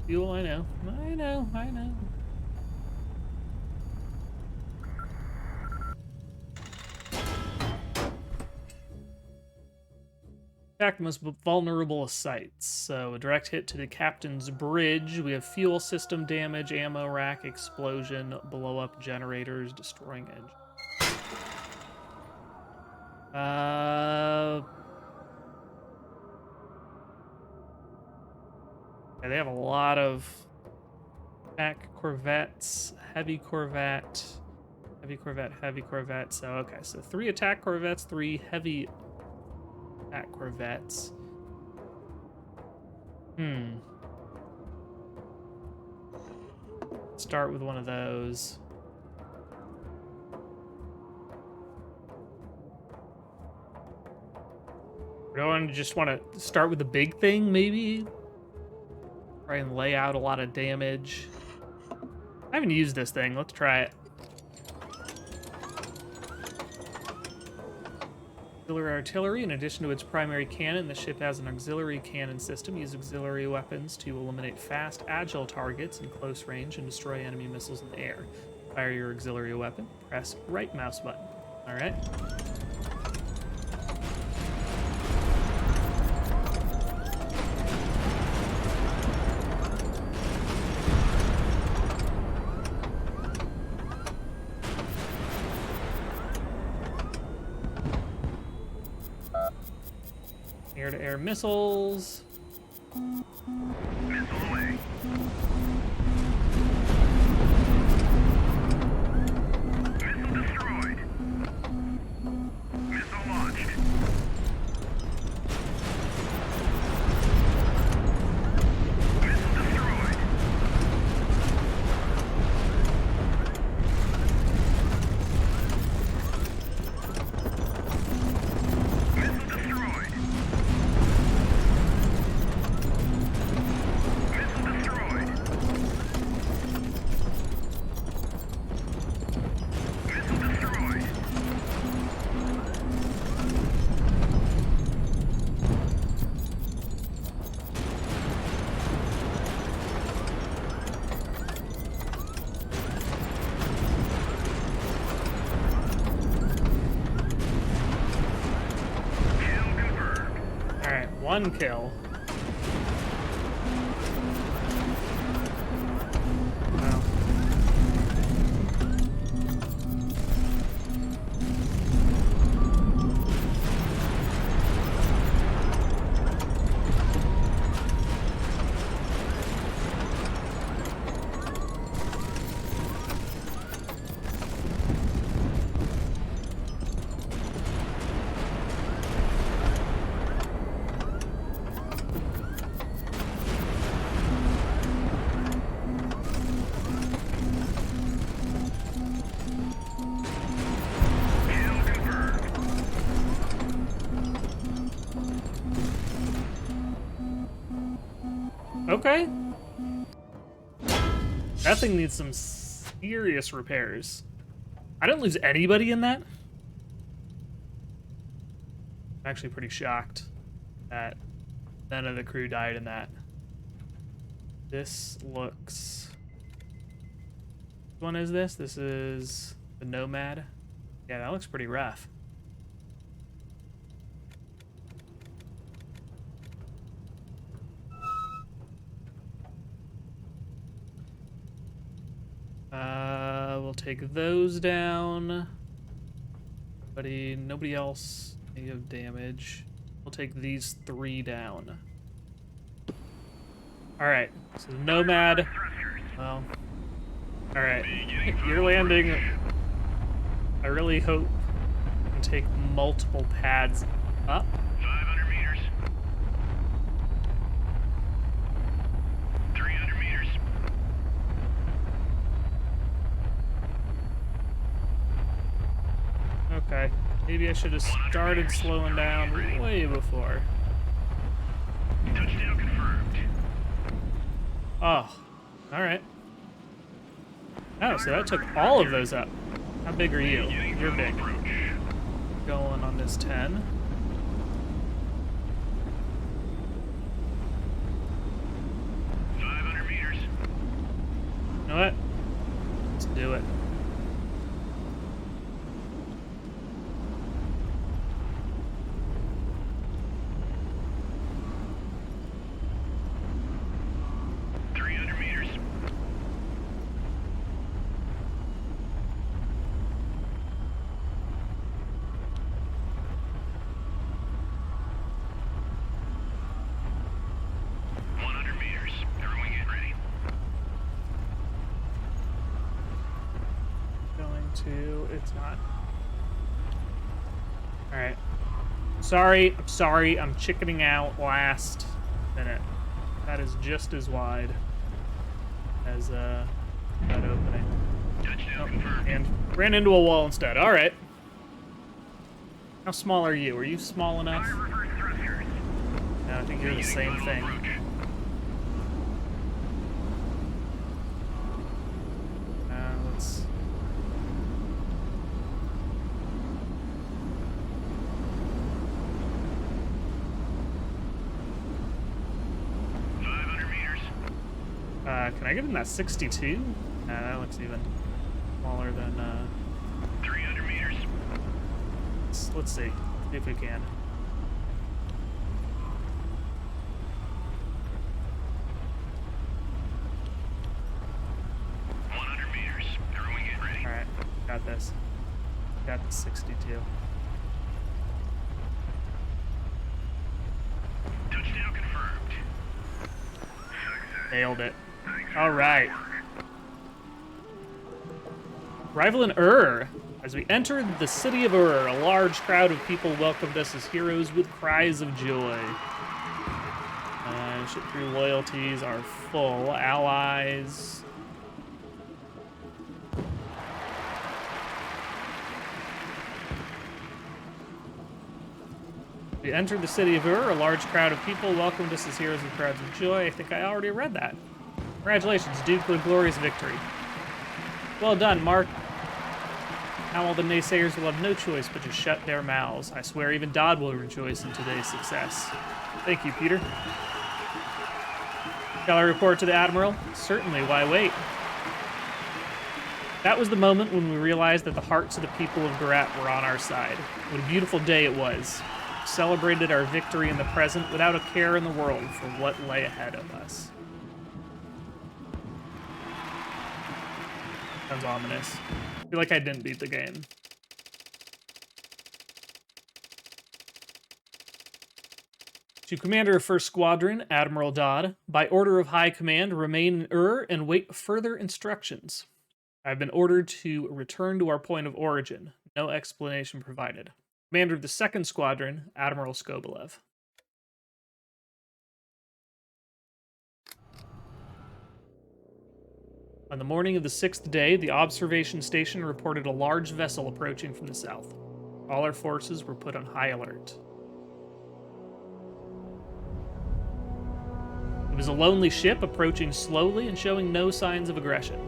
Fuel, I know. I know, I know. Attack the most vulnerable sites. So a direct hit to the captain's bridge. We have fuel system damage, ammo rack explosion, blow up generators, destroying engine. Yeah, they have a lot of attack corvettes, heavy corvette, heavy corvette, heavy corvette. So okay, so 3 attack corvettes, 3 heavy attack corvettes. Start with one of those. I just want to start with the big thing, maybe? Try and lay out a lot of damage. I haven't used this thing. Let's try it. Auxiliary artillery. In addition to its primary cannon, the ship has an auxiliary cannon system. Use auxiliary weapons to eliminate fast, agile targets in close range and destroy enemy missiles in the air. Fire your auxiliary weapon. Press right mouse button. All right. Air-to-air missiles. Missile away. Missile destroyed. Missile launched. Missile destroyed. Missile destroyed. One kill. Wow. Okay. That thing needs some serious repairs. I didn't lose anybody in that. I'm actually pretty shocked that none of the crew died in that. This looks... Which one is this? This is the Nomad. Yeah, that looks pretty rough. We'll take those down. Nobody else may have damage. We'll take these 3 down. Alright, so the Nomad. Well, alright. You're landing. I really hope you can take multiple pads up. 500 meters. 300 meters. Okay, maybe I should have started slowing down way before. Touchdown confirmed. Oh, alright. Oh, so that took all of those up. How big are you? You're big. Going on this 10. 2. It's not. Alright. Sorry, I'm sorry. I'm chickening out last minute. That is just as wide as that opening. Touchdown confirmed. And ran into a wall instead. Alright. How small are you? Are you small enough? Fire reverse thrusters. No, I think you're the same Beginning thing. funnel approach. Let's... 500 meters. can I get in that 62? That looks even smaller than, 300 meters. let's see if we can. Throwing it ready. Alright, got this. Got the 62. Touchdown confirmed. Nailed it. Thanks. Alright. Arrival in Ur. As we entered the city of Ur, a large crowd of people welcomed us as heroes with cries of joy. Ship crew loyalties are full. Allies. We entered the city of Ur. A large crowd of people welcomed us as heroes with cries of joy. I think I already read that. Congratulations, Duke, with a glorious victory. Well done, Mark. Now all the naysayers will have no choice but to shut their mouths. I swear even Dodd will rejoice in today's success. Thank you, Peter. Shall I report to the Admiral? Certainly, why wait? That was the moment when we realized that the hearts of the people of Garat were on our side. What a beautiful day it was. We celebrated our victory in the present without a care in the world for what lay ahead of us. Sounds ominous. I feel like I didn't beat the game. To Commander of 1st Squadron, Admiral Dodd, by order of High Command, remain in Ur and wait further instructions. I have been ordered to return to our point of origin. No explanation provided. Commander of the 2nd Squadron, Admiral Skobelev. On the morning of the 6th day, the observation station reported a large vessel approaching from the south. All our forces were put on high alert. It was a lonely ship approaching slowly and showing no signs of aggression.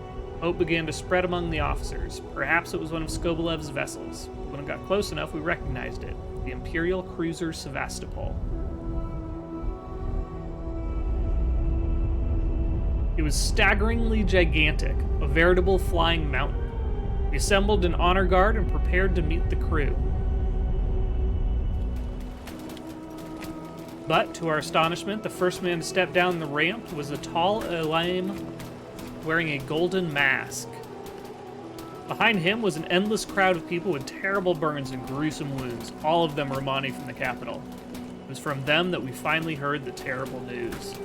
Hope began to spread among the officers. Perhaps it was one of Skobelev's vessels. When it got close enough, we recognized it. The Imperial cruiser Sevastopol. It was staggeringly gigantic, a veritable flying mountain. We assembled an honor guard and prepared to meet the crew. But, to our astonishment, the first man to step down the ramp was a tall Elam wearing a golden mask. Behind him was an endless crowd of people with terrible burns and gruesome wounds, all of them Romani from the capital. It was from them that we finally heard the terrible news.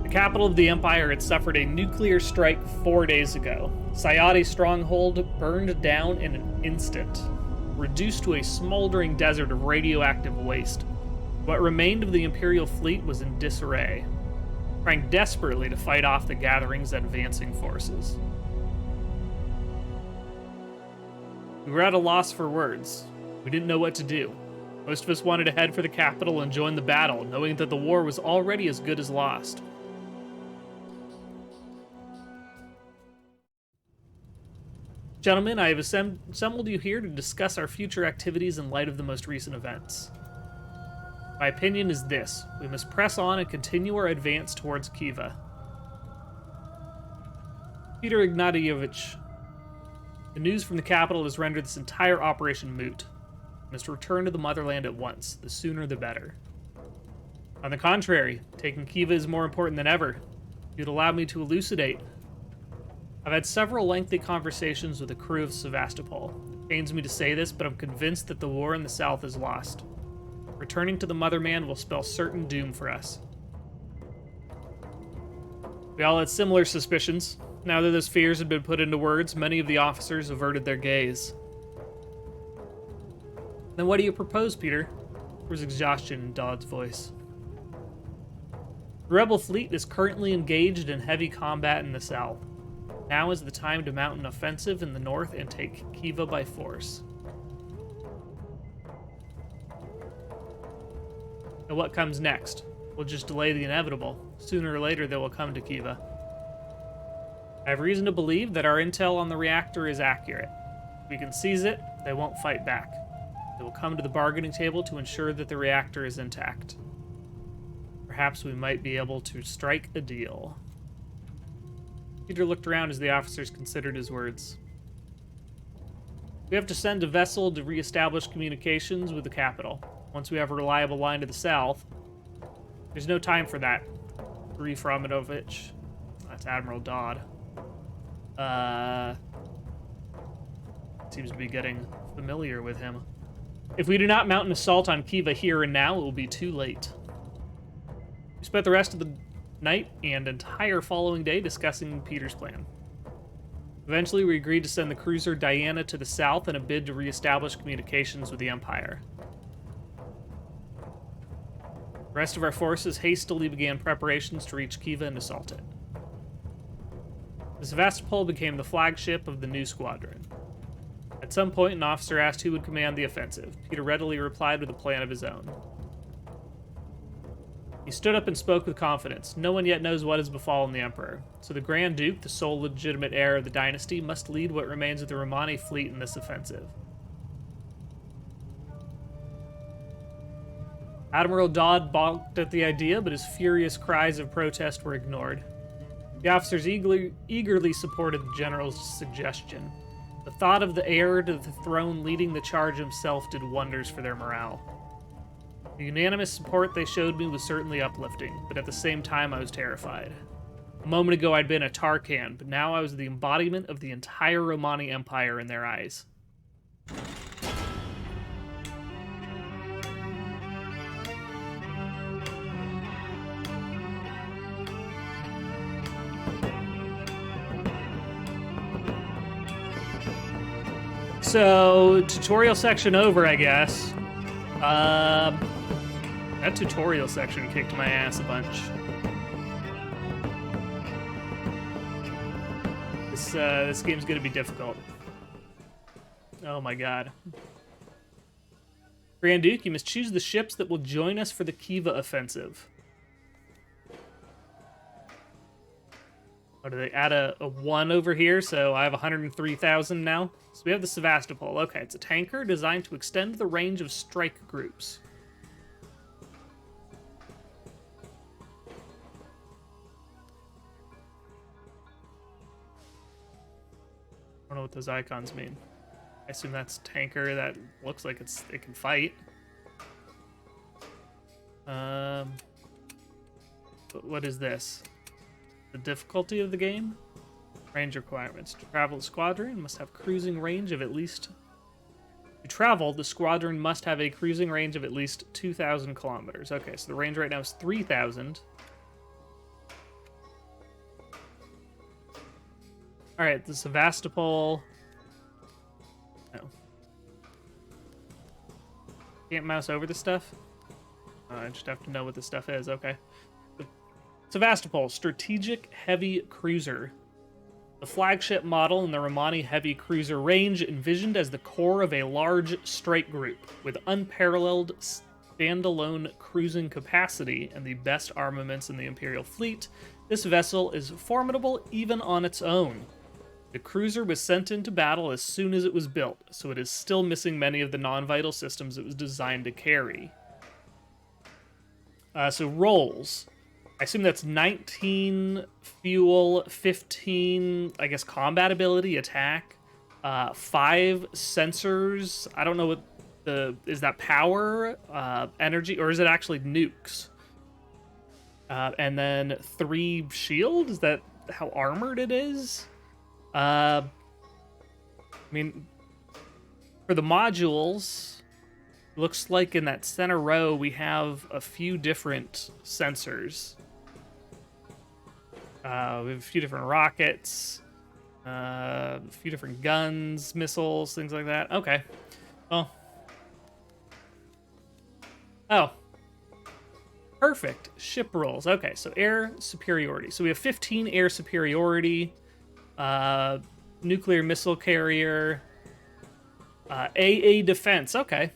The capital of the Empire had suffered a nuclear strike 4 days ago. Sayati's stronghold burned down in an instant, reduced to a smoldering desert of radioactive waste. What remained of the Imperial fleet was in disarray, trying desperately to fight off the gathering's advancing forces. We were at a loss for words. We didn't know what to do. Most of us wanted to head for the capital and join the battle, knowing that the war was already as good as lost. Gentlemen, I have assembled you here to discuss our future activities in light of the most recent events. My opinion is this: we must press on and continue our advance towards Khiva. Peter Ignatievich, the news from the capital has rendered this entire operation moot. We must return to the motherland at once. The sooner the better. On the contrary, taking Khiva is more important than ever. If you'd allow me to elucidate. I've had several lengthy conversations with the crew of Sevastopol. It pains me to say this, but I'm convinced that the war in the south is lost. Returning to the motherland will spell certain doom for us. We all had similar suspicions. Now that those fears had been put into words, many of the officers averted their gaze. Then what do you propose, Peter? There was exhaustion in Dodd's voice. The rebel fleet is currently engaged in heavy combat in the south. Now is the time to mount an offensive in the north and take Khiva by force. And what comes next? We'll just delay the inevitable. Sooner or later, they will come to Khiva. I have reason to believe that our intel on the reactor is accurate. If we can seize it, they won't fight back. They will come to the bargaining table to ensure that the reactor is intact. Perhaps we might be able to strike a deal. Peter looked around as the officers considered his words. We have to send a vessel to reestablish communications with the capital. Once we have a reliable line to the south, there's no time for that. Grief Romanovich. That's Admiral Dodd. Seems to be getting familiar with him. If we do not mount an assault on Khiva here and now, it will be too late. We spent the rest of the night and entire following day discussing Peter's plan. Eventually, we agreed to send the cruiser Diana to the south in a bid to reestablish communications with the Empire. The rest of our forces hastily began preparations to reach Khiva and assault it. The Sevastopol became the flagship of the new squadron. At some point, an officer asked who would command the offensive. Peter readily replied with a plan of his own. He stood up and spoke with confidence. No one yet knows what has befallen the Emperor, so the Grand Duke, the sole legitimate heir of the dynasty, must lead what remains of the Romani fleet in this offensive. Admiral Dodd balked at the idea, but his furious cries of protest were ignored. The officers eagerly supported the general's suggestion. The thought of the heir to the throne leading the charge himself did wonders for their morale. The unanimous support they showed me was certainly uplifting, but at the same time I was terrified. A moment ago I'd been a Tarkan, but now I was the embodiment of the entire Romani Empire in their eyes. So, tutorial section over, I guess. That tutorial section kicked my ass a bunch. This game's gonna be difficult. Oh my god. Grand Duke, you must choose the ships that will join us for the Khiva offensive. Oh, do they add a 1 over here? So I have 103,000 now. So we have the Sevastopol. Okay, it's a tanker designed to extend the range of strike groups. I don't know what those icons mean. I assume that's tanker that looks like it can fight. But what is this? The difficulty of the game? Range requirements. To travel the squadron must have cruising range of at least... To travel, the squadron must have a cruising range of at least 2,000 kilometers. Okay, so the range right now is 3,000. Alright, the Sevastopol... No. Can't mouse over the stuff? I just have to know what the stuff is, okay. Sevastopol, strategic heavy cruiser. The flagship model in the Romani heavy cruiser range, envisioned as the core of a large strike group with unparalleled standalone cruising capacity and the best armaments in the Imperial fleet, this vessel is formidable even on its own. The cruiser was sent into battle as soon as it was built, so it is still missing many of the non-vital systems it was designed to carry. So roles. I assume that's 19 fuel, 15, I guess, combat ability, attack, 5 sensors. I don't know what is that power, energy, or is it actually nukes? And then 3 shield? Is that how armored it is? I mean, for the modules, looks like in that center row we have a few different sensors. We have a few different rockets, a few different guns, missiles, things like that. Okay. Well. Oh. Perfect. Ship rules. Okay, so air superiority. So we have 15 air superiority, nuclear missile carrier, AA defense. Okay.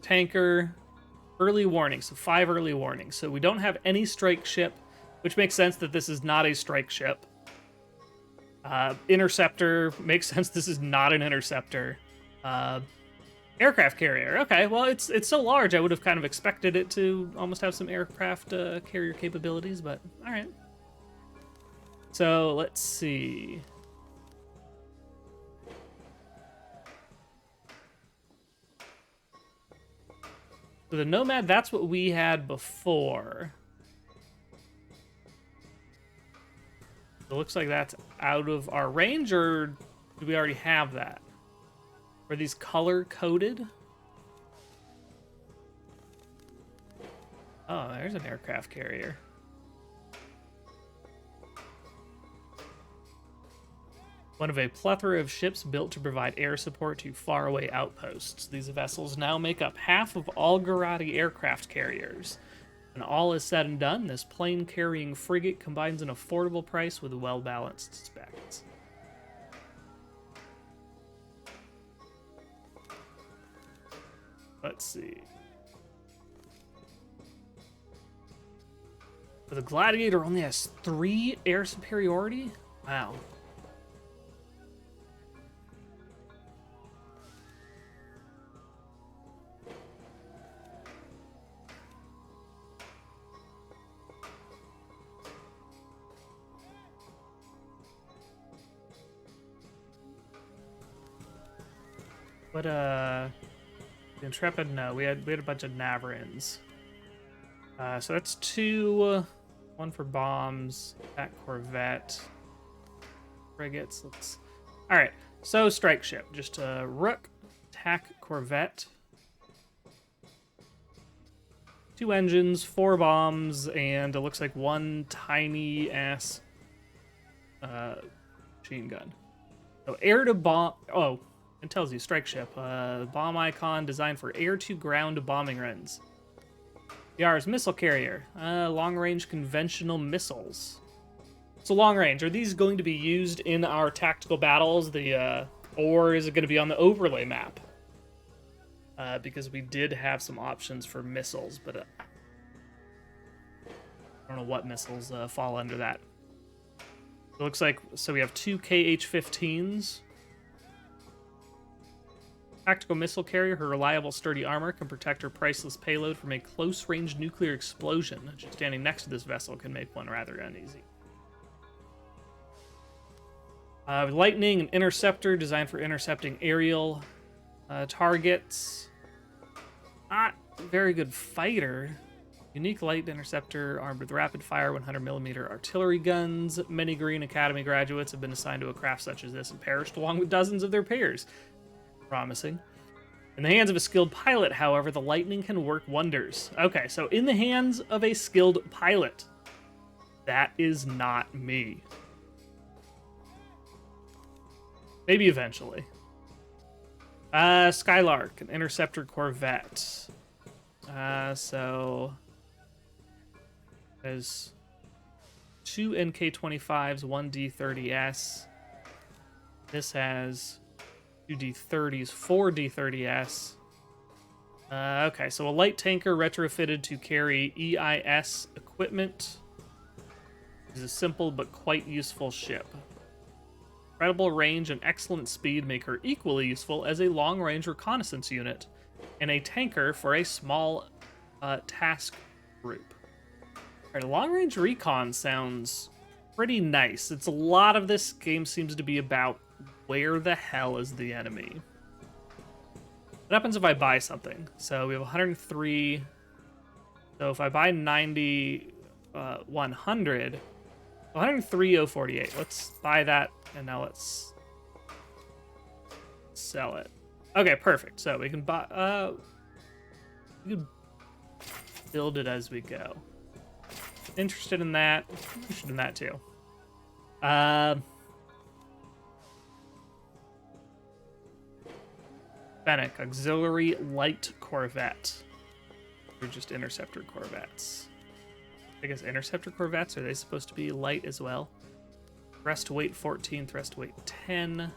Tanker, early warning. So 5 early warnings. So we don't have any strike ship, which makes sense that this is not a strike ship. Interceptor, makes sense this is not an interceptor. Aircraft carrier. Okay, well, it's so large, I would have kind of expected it to almost have some aircraft carrier capabilities, but all right. So let's see. So the Nomad, that's what we had before. It looks like that's out of our range, or do we already have that? Are these color-coded? Oh, there's an aircraft carrier. One of a plethora of ships built to provide air support to faraway outposts. These vessels now make up half of all Garati aircraft carriers. When all is said and done, this plane-carrying frigate combines an affordable price with well-balanced specs. Let's see. The Gladiator only has 3 air superiority? Wow. What, the Intrepid? No, we had a bunch of Navarins. So that's 2, 1 for bombs, attack corvette, frigates. Let's. All right, so strike ship, just a Rook, attack corvette, 2 engines, 4 bombs, and it looks like 1 tiny ass machine gun. So air to bomb. Oh. It tells you strike ship, bomb icon designed for air-to-ground bombing runs. Yar's missile carrier, long-range conventional missiles. So long range, are these going to be used in our tactical battles? Or is it going to be on the overlay map? Because we did have some options for missiles, but I don't know what missiles fall under that. It looks like so we have 2 KH-15s. Tactical missile carrier, her reliable, sturdy armor can protect her priceless payload from a close-range nuclear explosion. Just standing next to this vessel can make one rather uneasy. Lightning, an interceptor designed for intercepting aerial targets. Not very good fighter. Unique light interceptor armed with rapid-fire 100mm artillery guns. Many Green Academy graduates have been assigned to a craft such as this and perished along with dozens of their peers. Promising. In the hands of a skilled pilot, however, the Lightning can work wonders. Okay, so in the hands of a skilled pilot. That is not me. Maybe eventually. Skylark, an interceptor corvette. So there's 2 NK-25s, 1 D-30S. This has 2 D-30s, 4 D-30S. Okay, so a light tanker retrofitted to carry EIS equipment. It's a simple but quite useful ship. Incredible range and excellent speed make her equally useful as a long-range reconnaissance unit and a tanker for a small task group. All right, long-range recon sounds pretty nice. It's a lot of this game seems to be about where the hell is the enemy. What happens if I buy something? So we have 103. So if I buy 90, 100, 103, 048. Let's buy that, and now let's sell it. Okay, perfect. So we can buy. We can build it as we go. Interested in that. Interested in that too. Fennec, auxiliary light corvette. They're just interceptor corvettes. I guess interceptor corvettes, are they supposed to be light as well? Thrust weight 14, thrust weight 10.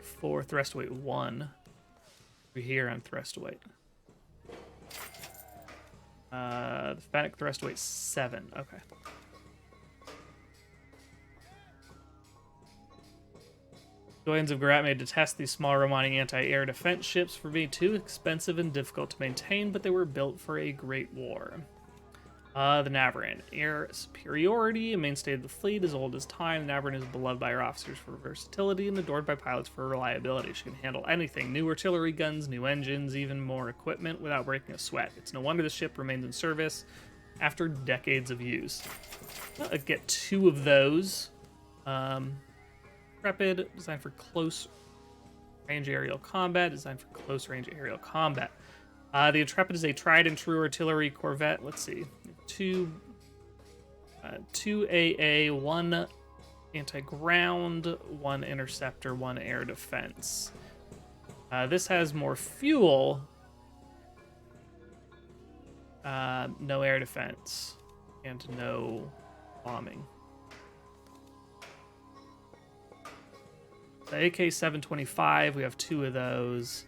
4, thrust weight 1. We're here on thrust weight. The Fennec thrust weight 7. Okay. Civilians of Garat may detest these small Romani anti-air defense ships for being too expensive and difficult to maintain, but they were built for a great war. The Navarin. Air superiority, a mainstay of the fleet, as old as time. The Navarin is beloved by her officers for versatility and adored by pilots for reliability. She can handle anything. New artillery guns, new engines, even more equipment without breaking a sweat. It's no wonder the ship remains in service after decades of use. I'll get 2 of those. Intrepid, designed for close range aerial combat. Designed for close range aerial combat. The Intrepid is a tried and true artillery corvette. Let's see. 2 AA, 1 anti-ground, 1 interceptor, 1 air defense. This has more fuel. No air defense. And no bombing. The AK-725, we have 2 of those.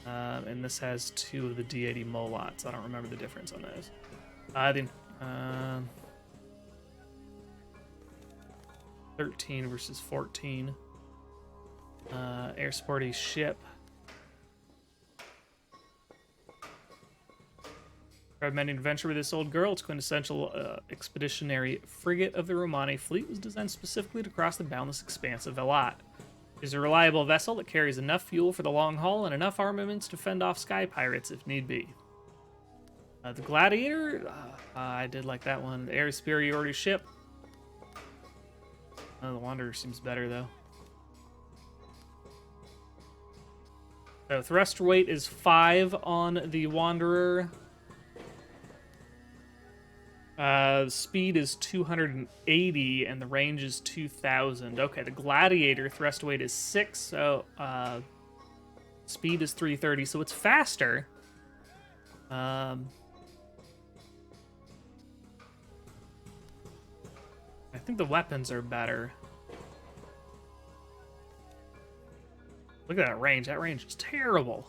And this has 2 of the D-80 Molots. I don't remember the difference on those. 13 versus 14. Air sporty ship. Recommending adventure with this old girl. It's quintessential expeditionary frigate of the Romani fleet. Was designed specifically to cross the boundless expanse of Velat. Is a reliable vessel that carries enough fuel for the long haul and enough armaments to fend off sky pirates if need be. The Gladiator, I did like that one. The air superiority ship. The Wanderer seems better though. So thrust weight is 5 on the Wanderer. Speed is 280 and the range is 2000. Okay, the Gladiator thrust weight is 6, so speed is 330, so it's faster. I think the weapons are better. Look at that range. That range is terrible.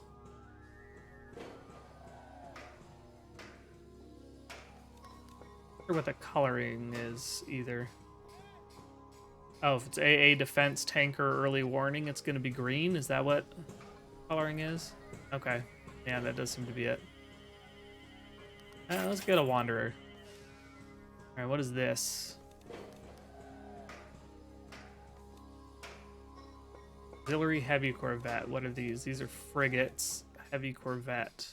What the coloring is either. Oh, if it's AA defense tanker early warning, it's going to be green. Is that what coloring is? Okay. Yeah, that does seem to be it. Let's get a Wanderer. All right, what is this? Auxiliary heavy corvette. What are these? These are frigates. Heavy corvette.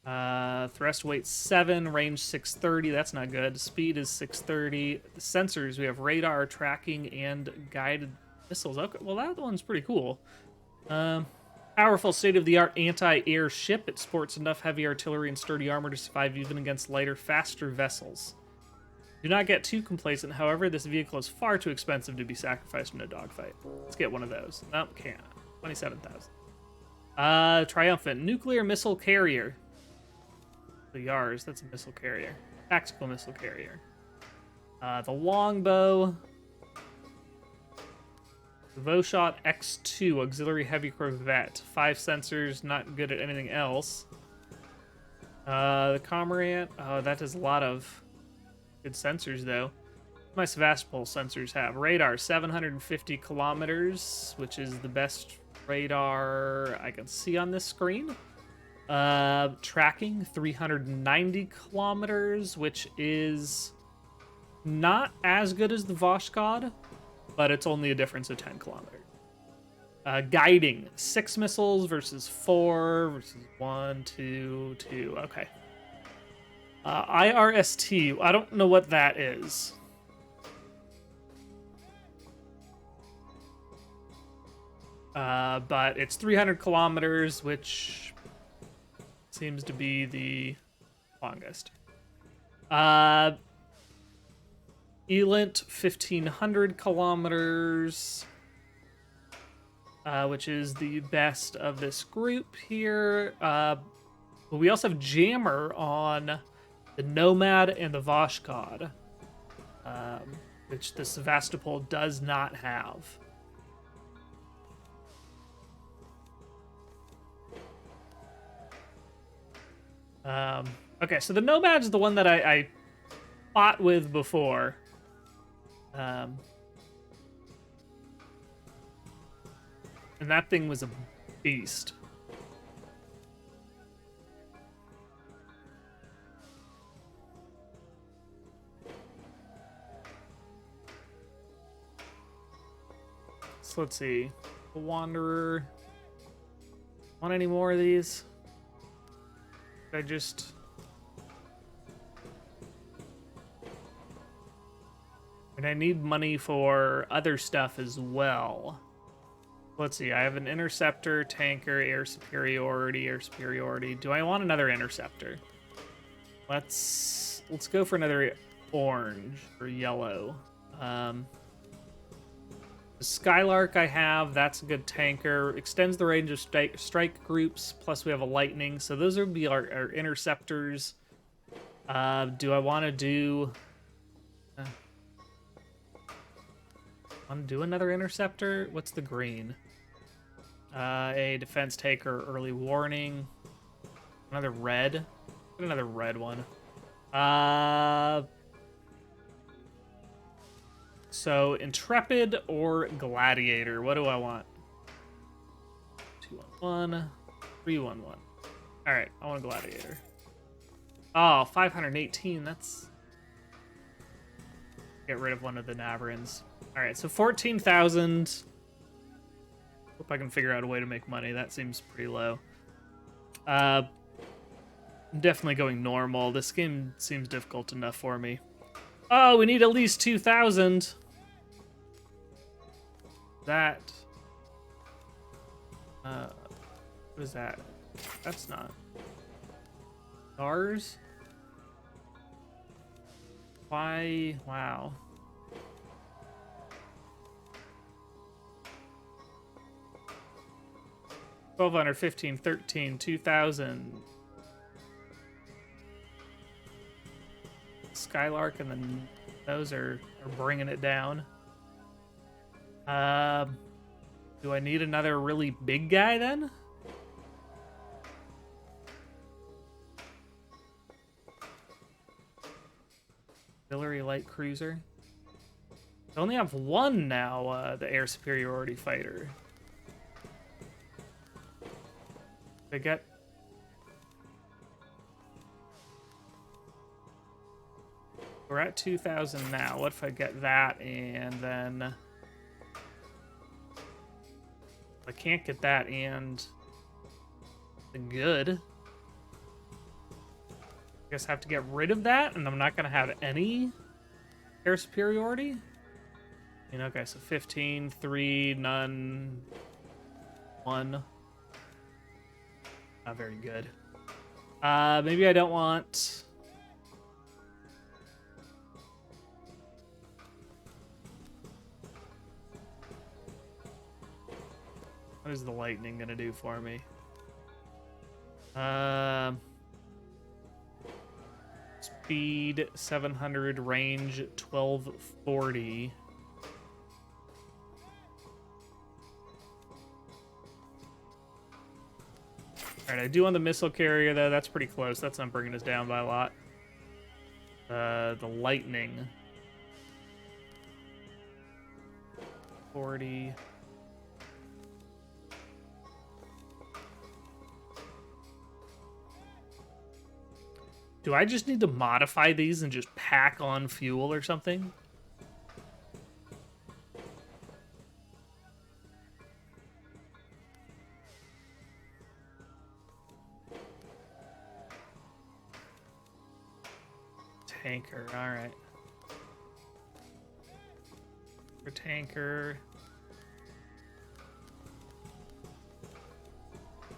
Thrust weight 7, range 630. That's not good. Speed is 630. The sensors, we have radar, tracking, and guided missiles. Okay, well that one's pretty cool. Powerful state-of-the-art anti-air ship. It sports enough heavy artillery and sturdy armor to survive even against lighter, faster vessels. Do not get too complacent, however. This vehicle is far too expensive to be sacrificed in a dogfight. Let's get one of those. Nope, can't. 27,000. Triumphant nuclear missile carrier. The Yars, that's a missile carrier. Tactical missile carrier. The longbow. The Voshat X2, auxiliary heavy corvette. 5 sensors, not good at anything else. The Cormorant, oh, that has a lot of good sensors, though. My Sevastopol sensors have radar 750 kilometers, which is the best radar I can see on this screen. Tracking 390 kilometers, which is not as good as the Voskhod, but it's only a difference of 10 kilometers. Guiding 6 missiles versus 4 versus 1, 2, 2. Okay. IRST, I don't know what that is. But it's 300 kilometers, which seems to be the longest. Elant 1,500 kilometers, which is the best of this group here. But we also have Jammer on the Nomad and the Vashkod, which the Sevastopol does not have. Okay, so the Nomad's the one that I fought with before. And that thing was a beast. So let's see. The Wanderer. Want any more of these? I just... And I need money for other stuff as well. Let's see, I have an interceptor, tanker, air superiority, air superiority. Do I want another interceptor? Let's go for another orange or yellow. The Skylark I have, that's a good tanker. Extends the range of strike groups, plus we have a lightning. So those would be our interceptors. Do I want to do... want to do another interceptor? What's the green? A defense taker, early warning. Another red. Get another red one. So intrepid or gladiator? What do I want? 211, 311. All right, I want a gladiator. Oh, 518. That's... Get rid of one of the Navarins. All right, so 14,000. Hope I can figure out a way to make money. That seems pretty low. I'm definitely going normal. This game seems difficult enough for me. Oh, we need at least 2,000. That... what is that? That's not... Ours? Why? Wow. 1,200, 15, 13, 2,000. Skylark and then those are bringing it down. Do I need another really big guy then? Auxiliary light cruiser. I only have one now, the air superiority fighter. They get... We're at 2,000 now. What if I get that and then... I can't get that and... the good. I guess I have to get rid of that, and I'm not going to have any air superiority. You know, okay, so 15, 3, none, 1. Not very good. Maybe I don't want... What is the lightning gonna do for me? Speed 700, range 1240. All right, I do want the missile carrier though. That's pretty close. That's not bringing us down by a lot. The lightning 40. Do I just need to modify these and just pack on fuel or something? Tanker, all right. For tanker.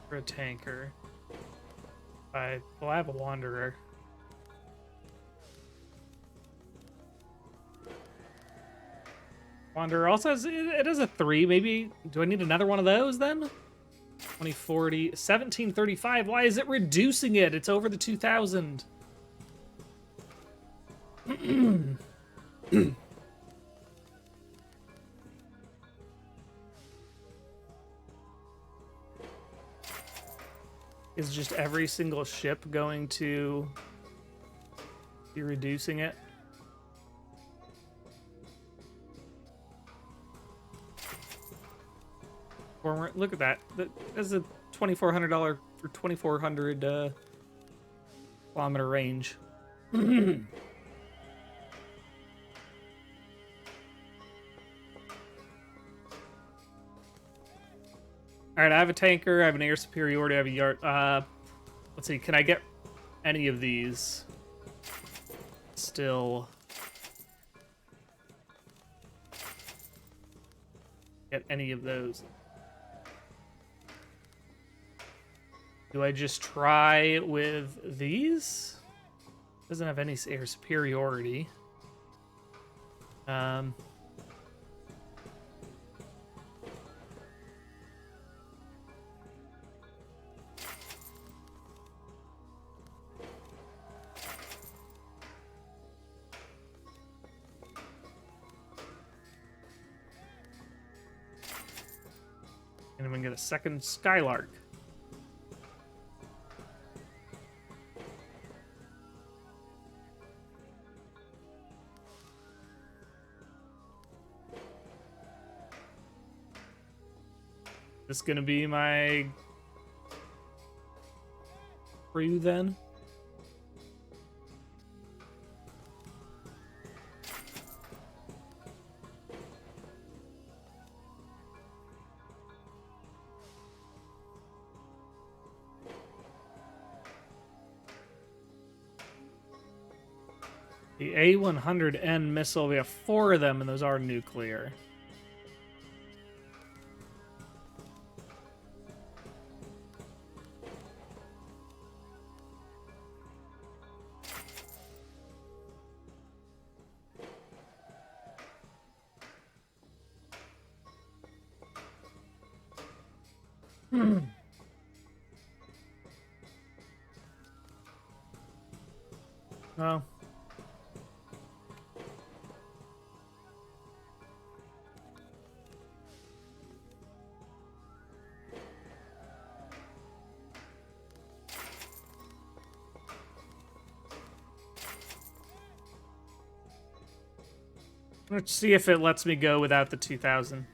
For a tanker. Well, I have a wanderer. Wanderer also has, it has a 3. Maybe, do I need another one of those then? 2040, 1735. Why is it reducing it? It's over the 2000. Is just every single ship going to be reducing it? Look at that. That's a $2,400 for 2,400 kilometer range. All right, I have a tanker. I have an air superiority. I have a yard. Let's see. Can I get any of these? Still get any of those? Do I just try with these? Doesn't have any air superiority. And I'm gonna get a second Skylark. This gonna be my crew then? The A100N missile, we have 4 of them, and those are nuclear. Oh. Let's see if it lets me go without the 2000.